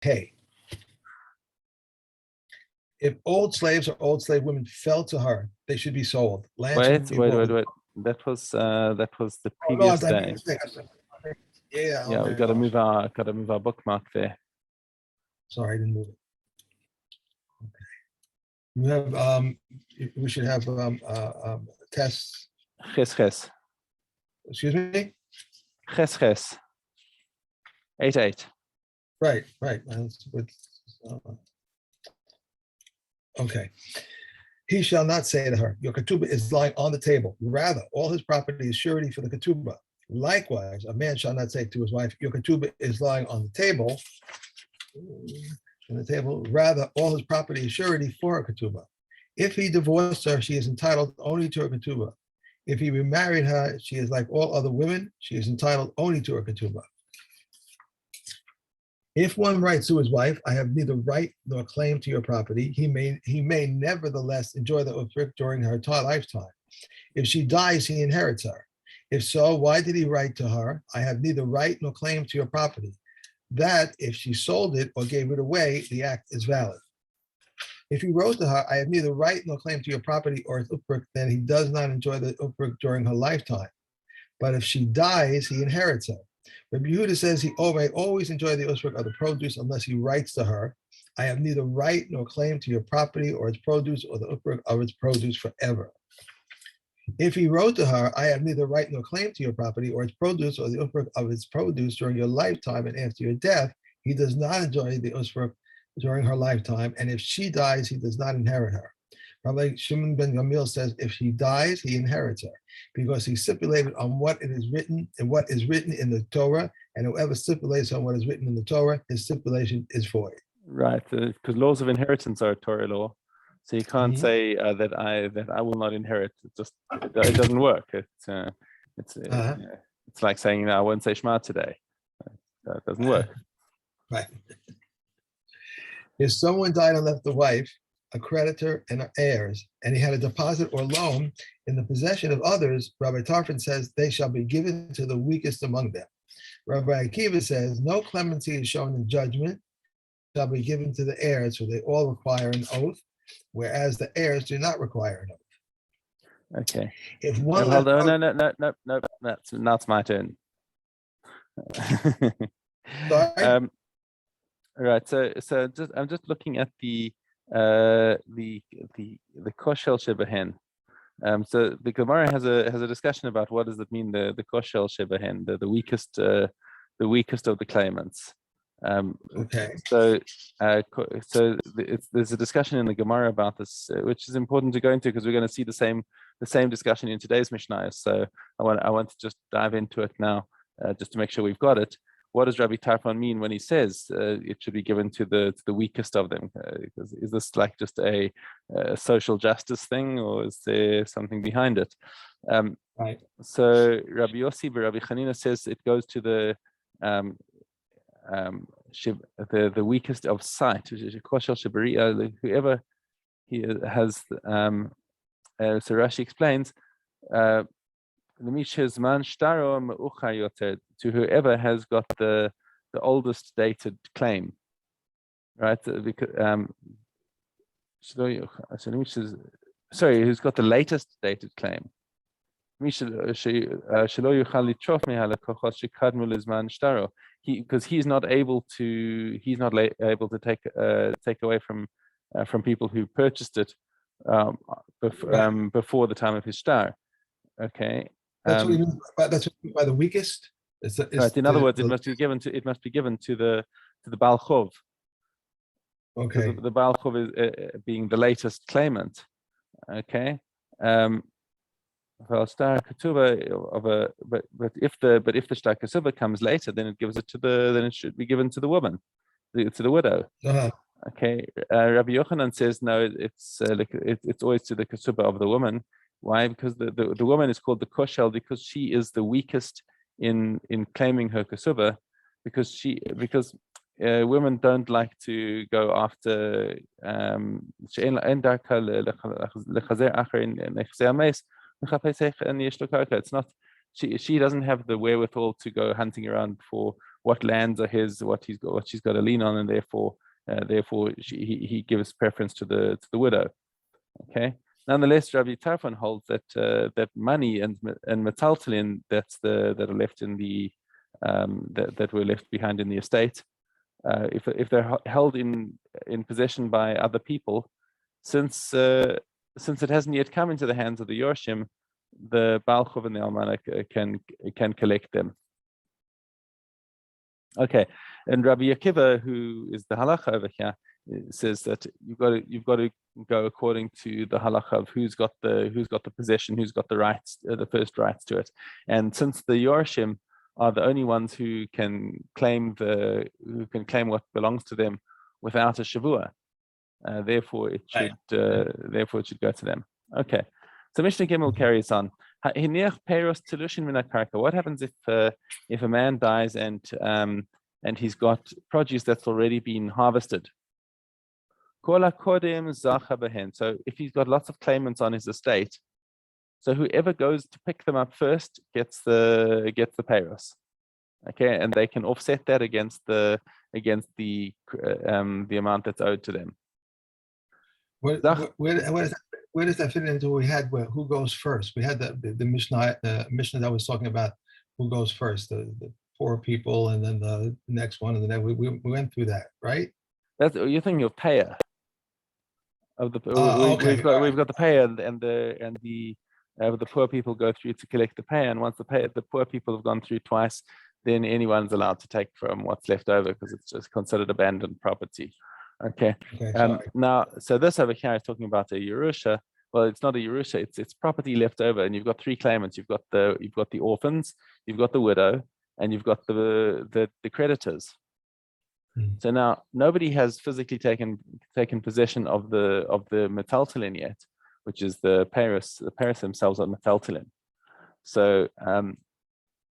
Hey, if old slaves or old slave women fell to her, they should be sold. Wait. That was the Oh no, previous day. Yeah. Yeah, Okay, we gotta move our bookmark there. Sorry, I didn't move it. Okay. You have we should have tests. Ches. Excuse me. Ches. 8. Right. Okay. He shall not say to her, your ketubah is lying on the table. Rather, all his property is surety for the ketubah. Likewise, a man shall not say to his wife, your ketubah is lying on the table. Rather, all his property is surety for her ketubah. If he divorced her, she is entitled only to her ketubah. If he remarried her, she is like all other women. She is entitled only to her ketubah. If one writes to his wife, I have neither right nor claim to your property, he may nevertheless enjoy the uprik during her lifetime. If she dies, he inherits her. If so, why did he write to her, I have neither right nor claim to your property? That, if she sold it or gave it away, the act is valid. If he wrote to her, I have neither right nor claim to your property or its uprik, then he does not enjoy the uprik during her lifetime. But if she dies, he inherits her. Rabbi Yehuda says he may always enjoy the usrik of the produce unless he writes to her, I have neither right nor claim to your property or its produce or the uprik of its produce forever. If he wrote to her, I have neither right nor claim to your property or its produce or the uprik of its produce during your lifetime and after your death, he does not enjoy the usrik during her lifetime, and if she dies, he does not inherit her. Rabbi Shimon ben Gamil says if he dies, he inherits her, because he stipulated on what it is written and what is written in the Torah, and whoever stipulates on what is written in the Torah, his stipulation is void. Right, because laws of inheritance are a Torah law, so you can't say that I will not inherit. It doesn't work. It's like saying I won't say Shema today. That doesn't work. Right. If someone died and left a wife, a creditor, and heirs, and he had a deposit or loan in the possession of others, Rabbi Tarfon says they shall be given to the weakest among them. Rabbi Akiva says no clemency is shown in judgment, shall be given to the heirs, for they all require an oath, whereas the heirs do not require an oath. Okay. If one hold on, no, that's my turn. Sorry? Right. So I'm just looking at the koshel shebehen. So the Gemara has a discussion about what does it mean the koshel shebehen, the weakest of the claimants. Okay. So there's a discussion in the Gemara about this, which is important to go into because we're going to see the same discussion in today's Mishnah. So I want to just dive into it now, just to make sure we've got it. What does Rabbi Tarfon mean when he says it should be given to the weakest of them? Is this like just a social justice thing, or is there something behind it? Right. So Rabbi Yossi and Rabbi Chanina says it goes to the weakest of sight, which is whoever he has. So Rashi explains. To whoever has got the oldest dated claim, right? Because who's got the latest dated claim? Because he's not able to take away from people who purchased it before the time of his star. Okay. That's what he means. That's what he means by the weakest. Right. In other words, it must be given to the Baal Chov. Okay. The Baal Chov is being the latest claimant. Okay. But if the star ketubah comes later, then it should be given to the woman, to the widow. Okay. Rabbi Yochanan says no. It's always to the ketubah of the woman. Why? Because the woman is called the koshel because she is the weakest in claiming her ketubah, because women don't like to go after it's not, she doesn't have the wherewithal to go hunting around for what lands are his, what she's got to lean on, and therefore he gives preference to the widow. Okay. Nonetheless, Rabbi Tarfon holds that that money and metaltalin that are left in the that were left behind in the estate, if they're held in possession by other people, since it hasn't yet come into the hands of the Yorshim, the Baal Chov and the Almana can collect them. Okay, and Rabbi Akiva, who is the halacha over here, says that you've got to go according to the halacha of who's got the possession, who's got the rights, the first rights to it. And since the Yorshim are the only ones who can claim what belongs to them without a shavua, therefore it should go to them. Okay, so Mishnah Gimel carries on. What happens if a man dies and he's got produce that's already been harvested? So if he's got lots of claimants on his estate, so whoever goes to pick them up first gets the payros. Okay, and they can offset that against the amount that's owed to them. Where does that fit into what we had? Who goes first? We had the Mishnah that was talking about who goes first, the poor people, and then the next one, and then we went through that, right? You're thinking of payer. Of the we've got the payer and the poor people go through to collect the pay, and once the poor people have gone through twice, then anyone's allowed to take from what's left over because it's just considered abandoned property. Okay. Now, so this over here is talking about a Yerusha. Well, it's not a Yerusha, it's property left over, and you've got three claimants. You've got the orphans, you've got the widow, and you've got the creditors. So now nobody has physically taken possession of the metaltalin yet, which is the Paris. The Paris themselves are metaltalin. So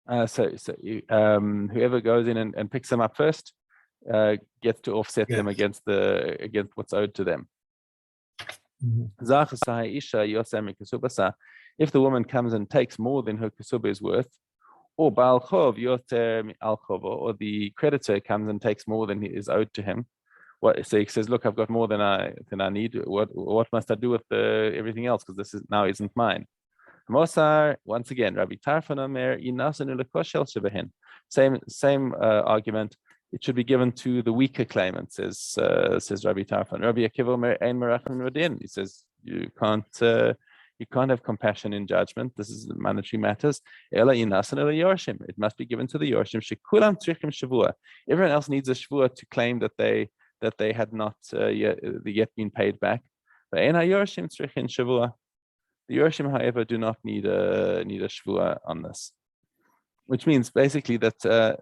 whoever goes in and picks them up first gets to offset them against what's owed to them. If the woman comes and takes more than her kesuba is worth, or Baal Chov yoter al Chov, or the creditor comes and takes more than is owed to him. So he says, "Look, I've got more than I need. What must I do with everything else? Because this isn't mine." Mosar, once again, Rabbi Tarfon Omer, same argument. It should be given to the weaker claimant, says Rabbi Tarfon. Rabbi Akiva Omer ein merachim rodin. He says you can't have compassion in judgment. This is monetary matters. It must be given to the Yorshim. Everyone else needs a shavua to claim that they had not yet been paid back. But the Yorshim, however, do not need a shavua on this, which means basically that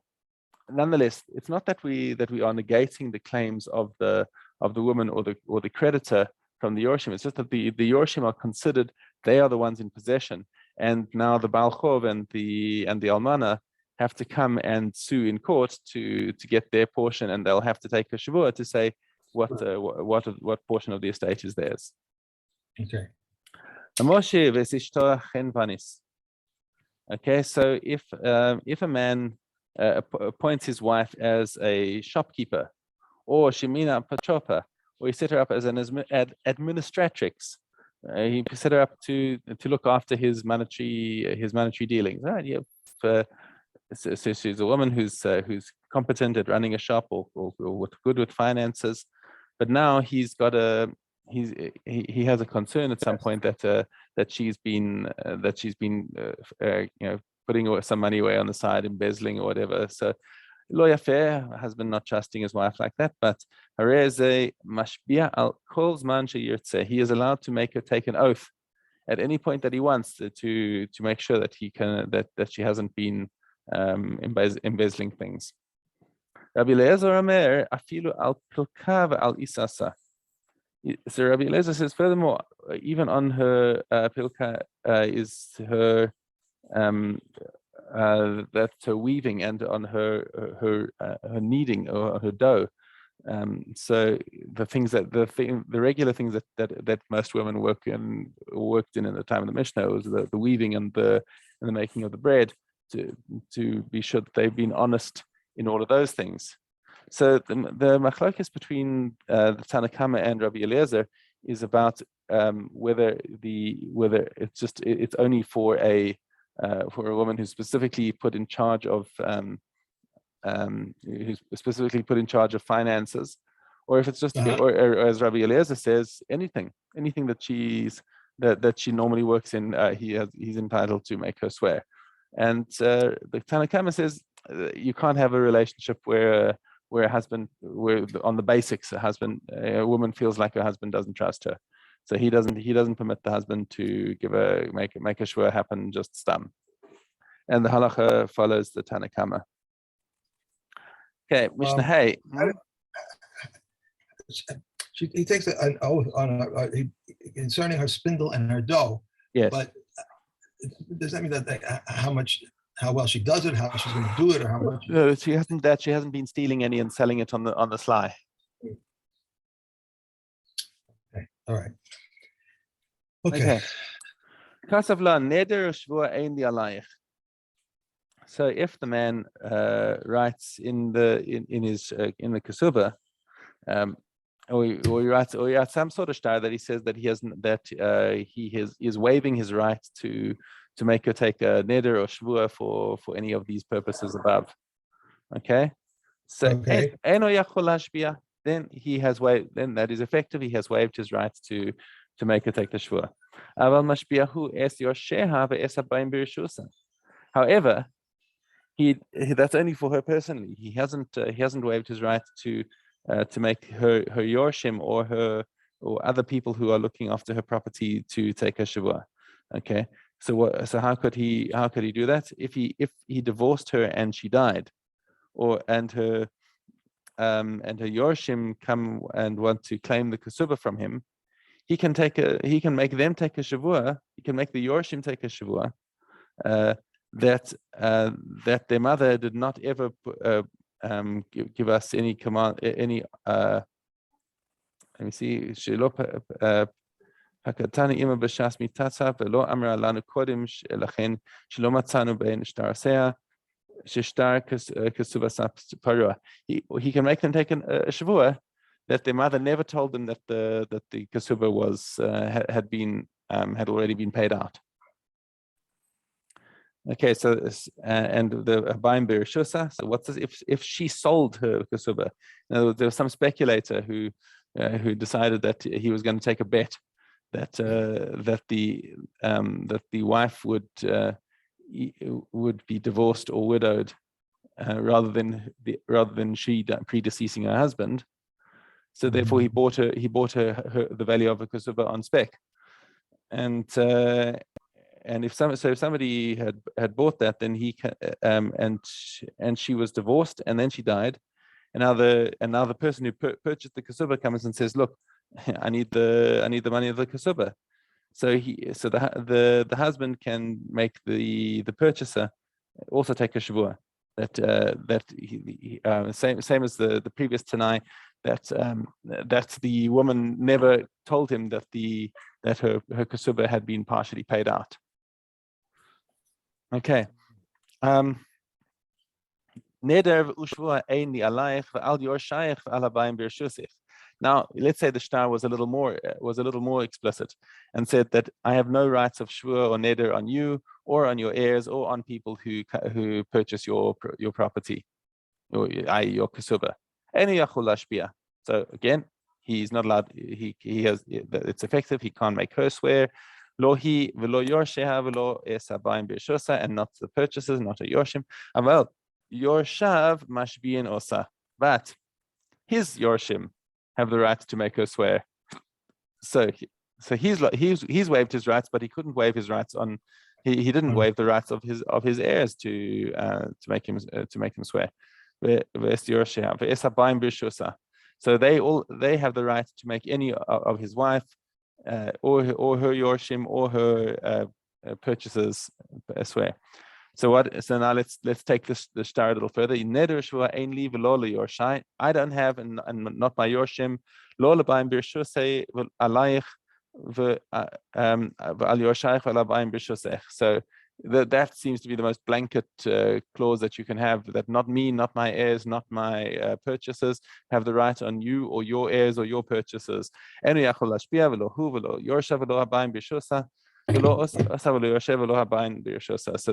nonetheless, it's not that we are negating the claims of the woman or the creditor from the Yorshim. It's just that the Yorshim are considered, they are the ones in possession, and now the Baal Chov and the Almana have to come and sue in court to get their portion, and they'll have to take a shavua to say what portion of the estate is theirs. Okay. Okay, so if a man appoints his wife as a shopkeeper, or shemina patropa, or he set her up as an administratrix, he set her up to look after his monetary dealings. Right? So she's a woman who's competent at running a shop or good with finances, but now he has a concern at some point that she's been putting some money away on the side, embezzling or whatever. So lawyer fair, husband not trusting his wife like that, but he is allowed to make her take an oath at any point that he wants to make sure that she hasn't been embezzling things. Rabbi Eliezer Omer, afilu al pilka al isasa. So Rabbi Eliezer says, furthermore, even on her pilka is her that's her weaving, and on her kneading or her dough. So the regular things that most women worked in at the time of the Mishnah was the weaving and the making of the bread, to be sure that they've been honest in all of those things. So the machlokes between the Tanna Kama and Rabbi Eliezer is about whether it's only for a woman who's specifically put in charge of finances, or if it's just or as Rabbi Eliezer says, anything that she normally works in, he's entitled to make her swear. And the Tanna Kama says you can't have a relationship where on the basics a woman feels like her husband doesn't trust her, so he doesn't permit the husband to make a shvur happen just stam. And the halacha follows the Tanna Kama. Okay, Mishna, hey. He takes an oath on concerning her spindle and her dough. Yes. But does that mean that how well she does it, how she's going to do it, or how much? No, she hasn't been stealing any and selling it on the sly. Okay. All right. Okay. Kasavla neder shvur ein li alayich. So if the man writes in the Kesubah, or he writes some sort of star that he says that he is waiving his right to make her take a neder or shvua for any of these purposes above. Okay, so eno yachol hashbia, then he has waived. Then that is effective. He has waived his right to make her take the shvua. Aval mashbiahu es yosheha ve'es habayim b'rishusa. However, that's only for her personally. He hasn't waived his right to make her yorshim or other people who are looking after her property to take her shivua. Okay, so how could he do that? If he divorced her and she died, and her yorshim come and want to claim the kesubah from him, he can make them take a shivua. He can make the yorshim take a shivua. That their mother did not ever give us any command, any let me see, hakatani ima b'shas mitatza v'lo amra lanu kodim lachen shelo matzanu bein shtarasea sheshtar kesubas parua. He can make them take a shavua that their mother never told them that the kesubah was had already been paid out. Okay, so and the Habayim B'Rishusa. So what does if she sold her kesubah? Now, there was some speculator who decided that he was going to take a bet that the wife would be divorced or widowed rather than she predeceasing her husband. So therefore, he bought her the value of a kesubah on spec, and if somebody had bought that, then he and she was divorced, and then she died, and now the person who purchased the kesubah comes and says, "Look, I need the money of the kesubah." So the husband can make the purchaser also take a shavua. Same as the previous Tanai, that the woman never told him that her kesubah had been partially paid out. Okay. Neder ushvua eini alayich ve'al yorshayich ve'al habayim b'rishusich. Now, let's say the shtar was a little more explicit and said that I have no rights of shvua or neder on you or on your heirs or on people who purchase your property, i.e. your kesubah. Eni yachol lashbia. So again, he's not allowed. It's effective. He can't make her swear. Lo hi v'lo yorsheha v'lo es habayim b'rishusa, and not the purchasers, not a yorshim. Aval yorshav mashbiin osa. But his yorshim have the right to make her swear. So he's waived his rights, but he couldn't waive his rights on. He didn't waive the rights of his heirs to make him swear. So they have the right to make any of his wife or her yorshim or her purchasers swear. So now let's take this star a little further. I don't have and not my yorshim. So that seems to be the most blanket clause that you can have, that not me, not my heirs, not my purchasers have the right on you or your heirs or your purchasers. So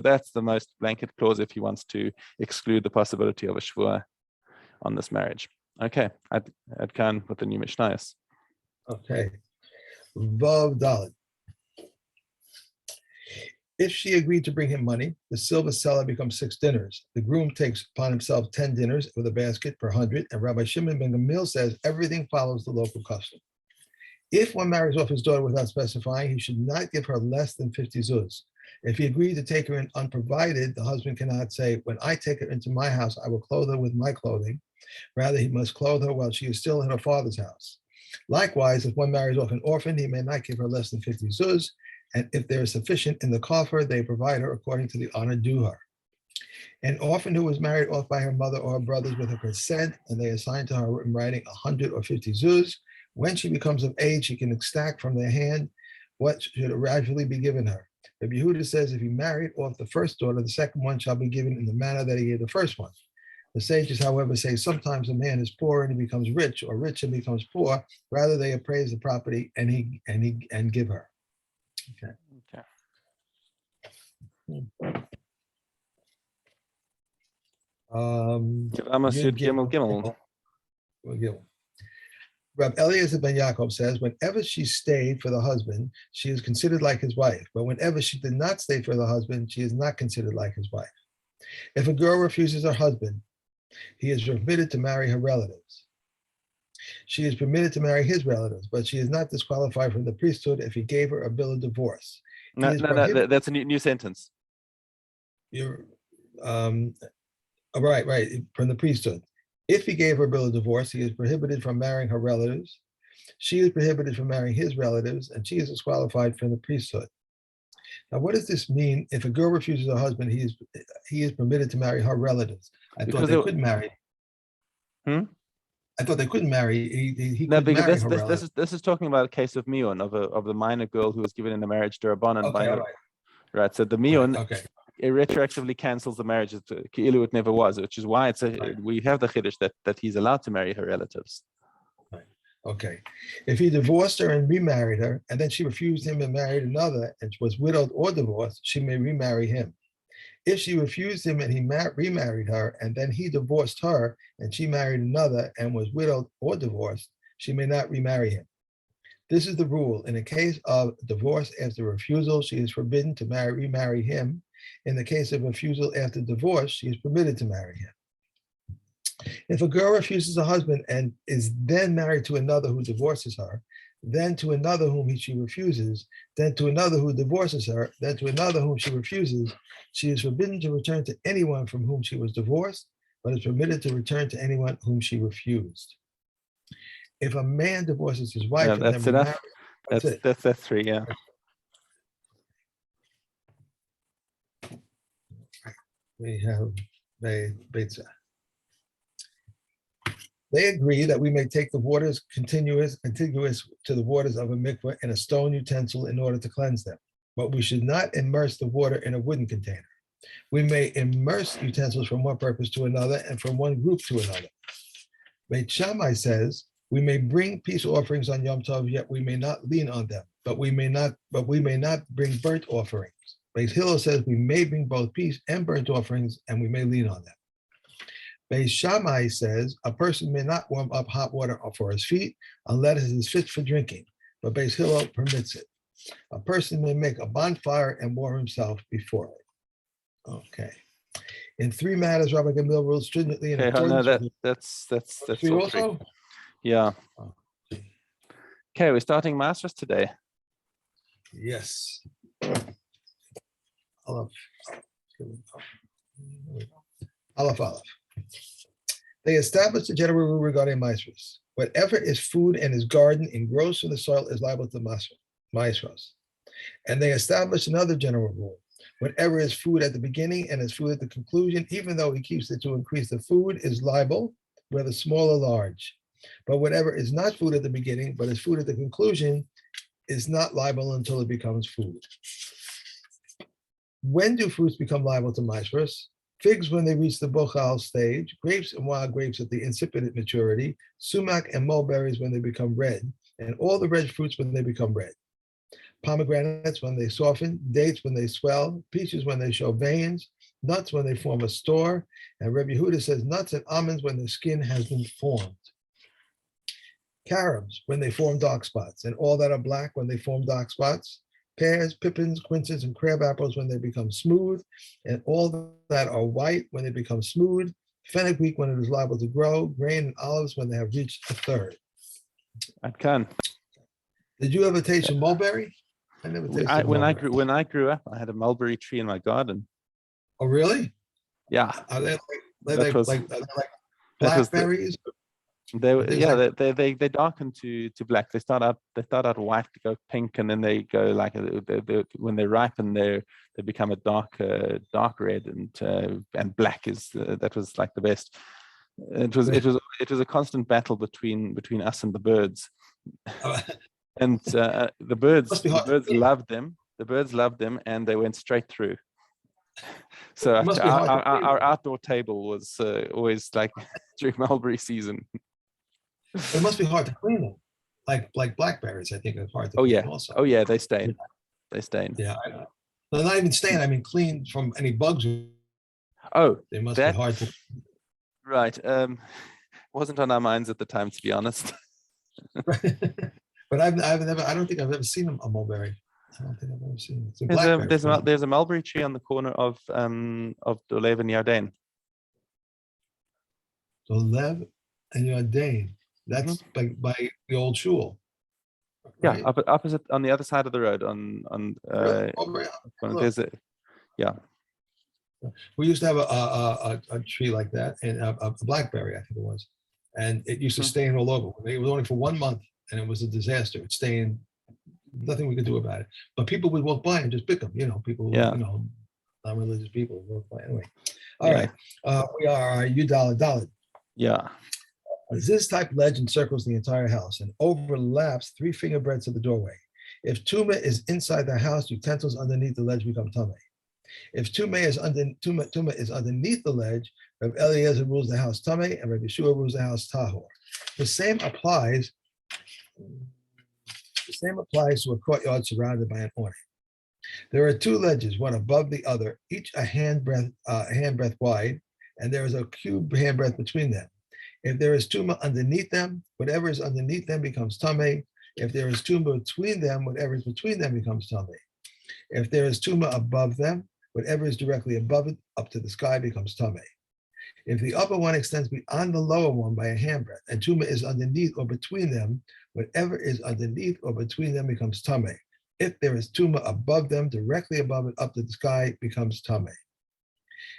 that's the most blanket clause if he wants to exclude the possibility of a shvua on this marriage. Okay, I'd can with the new Mishnayos. Okay. Vav Dalet. If she agreed to bring him money, the silver seller becomes 6 dinners. The groom takes upon himself 10 dinners with a basket per 100, and Rabbi Shimon ben Gamliel says everything follows the local custom. If one marries off his daughter without specifying, he should not give her less than 50 zuz. If he agreed to take her in unprovided, the husband cannot say, when I take her into my house, I will clothe her with my clothing. Rather, he must clothe her while she is still in her father's house. Likewise, if one marries off an orphan, he may not give her less than 50 zuz. And if there is sufficient in the coffer, they provide her according to the honor due her. An orphan who was married off by her mother or her brothers with her consent, and they assign to her in writing 100 or 50 zuz, when she becomes of age, she can exact from their hand what should originally be given her. Rabbi Yehuda says if he married off the first daughter, the second one shall be given in the manner that he gave the first one. The sages, however, say sometimes a man is poor and he becomes rich, or rich and becomes poor. Rather, they appraise the property and give her. Okay. Rab Eliezer ben Yaakov says, whenever she stayed for the husband, she is considered like his wife. But whenever she did not stay for the husband, she is not considered like his wife. If a girl refuses her husband, he is permitted to marry her relatives. She is permitted to marry his relatives, but she is not disqualified from the priesthood if he gave her a bill of divorce. No, that's a new sentence. You're right, from the priesthood. If he gave her a bill of divorce, he is prohibited from marrying her relatives. She is prohibited from marrying his relatives, and she is disqualified from the priesthood. Now, what does this mean? If a girl refuses her husband, he is permitted to marry her relatives. I thought they couldn't marry. I thought they couldn't marry. He no, couldn't marry her this relatives. This is talking about a case of Mion, of the minor girl who was given in a marriage to Rabbanan by her. Right. So the Mion it retroactively cancels the marriage. It never was, which is why we have the chiddush that he's allowed to marry her relatives. Okay. If he divorced her and remarried her, and then she refused him and married another, and was widowed or divorced, she may remarry him. If she refused him and he remarried her, and then he divorced her, and she married another and was widowed or divorced, she may not remarry him. This is the rule. In a case of divorce after refusal, she is forbidden to remarry him. In the case of refusal after divorce, she is permitted to marry him. If a girl refuses a husband and is then married to another who divorces her, then to another whom she refuses, then to another who divorces her, then to another whom she refuses, she is forbidden to return to anyone from whom she was divorced, but is permitted to return to anyone whom she refused. If a man divorces his wife, and that's then enough. That's 3, yeah. We have Beitza. They agree that we may take the waters contiguous to the waters of a mikveh in a stone utensil in order to cleanse them, but we should not immerse the water in a wooden container. We may immerse utensils from one purpose to another and from one group to another. Beit Shammai says we may bring peace offerings on Yom Tov, yet we may not lean on them. But we may not bring burnt offerings. Beit Hillel says we may bring both peace and burnt offerings, and we may lean on them. Beit Shammai says a person may not warm up hot water for his feet unless it is fit for drinking, but Beit Hillel permits it. A person may make a bonfire and warm himself before it. Okay. In 3 matters, Rabbi Gamliel rules stringently in accordance with that's three all also? 3. Yeah. Okay, we're starting masters today. Yes. Aleph. They established a general rule regarding maestros. Whatever is food and is garden and grows from the soil is liable to maestros. And they established another general rule. Whatever is food at the beginning and is food at the conclusion, even though he keeps it to increase the food, is liable, whether small or large. But whatever is not food at the beginning, but is food at the conclusion, is not liable until it becomes food. When do fruits become liable to maishros? Figs when they reach the bochal stage, grapes and wild grapes at the incipient maturity, sumac and mulberries when they become red, and all the red fruits when they become red. Pomegranates when they soften, dates when they swell, peaches when they show veins, nuts when they form a store, and Rebbe Yehuda says nuts and almonds when the skin has been formed. Carobs when they form dark spots, and all that are black when they form dark spots. Pears, pippins, quinces, and crab apples when they become smooth, and all that are white when they become smooth. Fenugreek when it is liable to grow, grain and olives when they have reached a third. I can. Did you ever taste a mulberry? I never tasted mulberry. When I grew up, I had a mulberry tree in my garden. Oh, really? Yeah. Are they like That was blackberries? They darken to black. They start out white, go pink, and then they go like when they ripen, they become a dark red, and black is that was like the best. It was a constant battle between us and the birds, and the birds loved them. The birds loved them, and they went straight through. So our outdoor table was always like during mulberry season. It must be hard to clean them, like blackberries. I think it's hard to clean also. Oh yeah, they stain. They stain. Yeah, they're not even stain. I mean, clean from any bugs. Oh, they must be hard to. Right. Wasn't on our minds at the time, to be honest. But I don't think I've ever seen a mulberry. I don't think I've ever seen it. There's a mulberry tree on the corner of Dolev and Yarden. Dolev and Yarden. That's by the old shul. Right? Yeah, opposite on the other side of the road. There's a, yeah. We used to have a tree like that, and a blackberry, I think it was, and it used to stain all over. It was only for 1 month, and it was a disaster. It stained. Nothing we could do about it. But people would walk by and just pick them. People, not religious people would walk by anyway. All right, we are Yudal Dalid. Yeah. This type ledge encircles the entire house and overlaps 3 finger breadths of the doorway. If tuma is inside the house, utensils underneath the ledge become tamei. If tuma is underneath the ledge, Rav Eliezer rules the house tamei and Rav Yeshua rules the house tahor. The same applies to a courtyard surrounded by an awning. There are 2 ledges, one above the other, each a handbreadth wide, and there is a cube handbreadth between them. If there is tuma underneath them, whatever is underneath them becomes tamei. If there is tuma between them, whatever is between them becomes tamei. If there is tuma above them, whatever is directly above it, up to the sky, becomes tamei. If the upper one extends beyond the lower one by a handbreadth, and tuma is underneath or between them, whatever is underneath or between them becomes tamei. If there is tuma above them, directly above it, up to the sky, becomes tamei.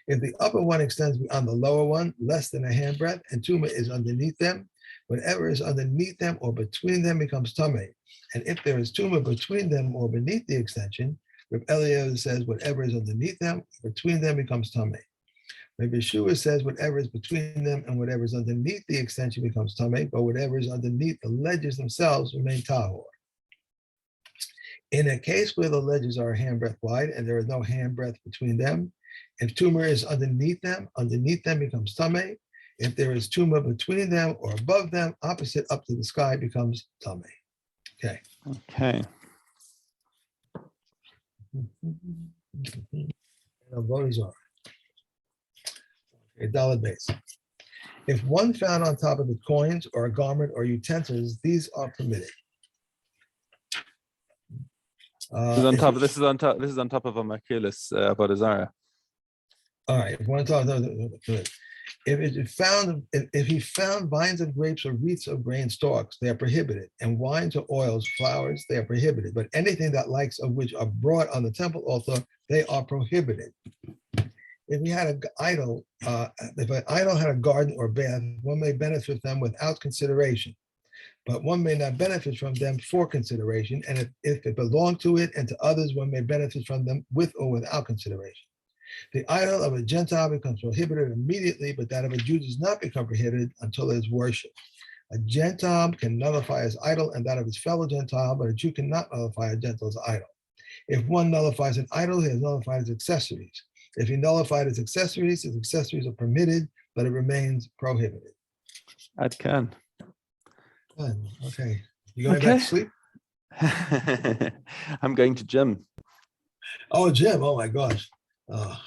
If the upper one extends beyond the lower one, less than a handbreadth, and tuma is underneath them, whatever is underneath them or between them becomes tamei. And if there is tuma between them or beneath the extension, Rav Eliezer says whatever is underneath them or between them becomes tamei. Rav Yeshua says whatever is between them and whatever is underneath the extension becomes tamei, but whatever is underneath the ledges themselves remain tahor. In a case where the ledges are a handbreadth wide and there is no handbreadth between them, if tuma is underneath them becomes tamei. If there is tuma between them or above them, opposite up to the sky becomes tamei. Okay. Okay. Okay, dollar base. If one found on top of the coins or a garment or utensils, these are permitted. This is on top of a makilis Avodah. All right. If he found vines of grapes or wreaths of grain stalks, they are prohibited, and wines or oils, flowers, they are prohibited. But anything that likes of which are brought on the temple altar, they are prohibited. If he had an idol, if an idol had a garden or bath, one may benefit them without consideration, but one may not benefit from them for consideration. And if it belonged to it and to others, one may benefit from them with or without consideration. The idol of a Gentile becomes prohibited immediately, but that of a Jew does not become prohibited until it is worshipped. A Gentile can nullify his idol and that of his fellow Gentile, but a Jew cannot nullify a Gentile's idol. If one nullifies an idol, he has nullified his accessories. If he nullified his accessories are permitted, but it remains prohibited. Ad can. Fun. Okay. You going back to sleep? I'm going to gym. Oh, Jim. Oh my gosh. Oh.